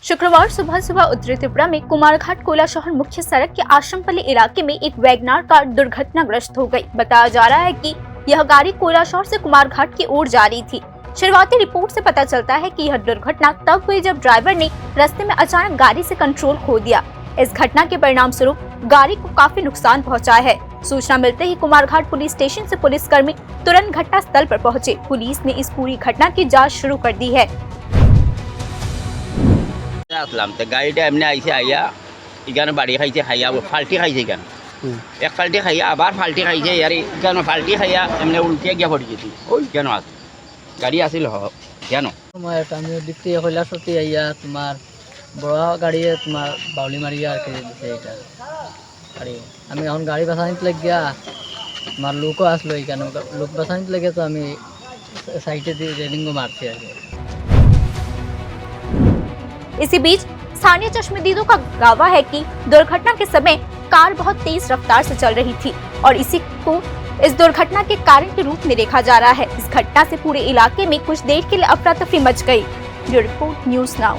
शुक्रवार सुबह सुबह उत्तरी त्रिपुरा में कुमारघाट कोयला शहर मुख्य सड़क के आश्रमपल्ली इलाके में एक वैगनार कार दुर्घटनाग्रस्त हो गई। बताया जा रहा है कि यह गाड़ी कोयला शहर से कुमारघाट की ओर जा रही थी। शुरुआती रिपोर्ट से पता चलता है कि यह दुर्घटना तब हुई जब ड्राइवर ने रास्ते में अचानक गाड़ी से कंट्रोल खो दिया। इस घटना के परिणाम स्वरूप गाड़ी को काफी नुकसान पहुंचा है। सूचना मिलते ही कुमारघाट पुलिस स्टेशन से पुलिसकर्मी तुरंत घटना स्थल पर पहुंचे। पुलिस ने इस पूरी घटना की जांच शुरू कर दी है। আসলাম তো গাড়িটা এমনি আইসে আইয়া এখানে বাড়ি খাইছে খাইয়া ফাল্টি খাইছে এখানে এক ফাল্টি খাইয়া আবার ফাল্টি খাইছে আর এখানে ফাল্টি খাইয়া এমনি উল্টে গিয়া পড়ে গেছি ওই কেন আছে গাড়ি আসিল কেন আমি দিক থেকে কৈলাসতি আইয়া তোমার বড় গাড়ি তোমার বাউলি মারিয়া আর কি দিছে এটা গাড়ি আমি এখন গাড়ি বাঁচানিতে লাগিয়া তোমার লোকও আসলো এখানে লোক বাঁচানিতে লাগে তো আমি সাইডে দিয়ে রেলিংও মারছি আর কি। इसी बीच स्थानीय चश्मदीदों का दावा है कि दुर्घटना के समय कार बहुत तेज रफ्तार से चल रही थी और इसी को इस दुर्घटना के कारण के रूप में देखा जा रहा है। इस घटना से पूरे इलाके में कुछ देर के लिए अफरा तफरी मच गई। Bureau report news now.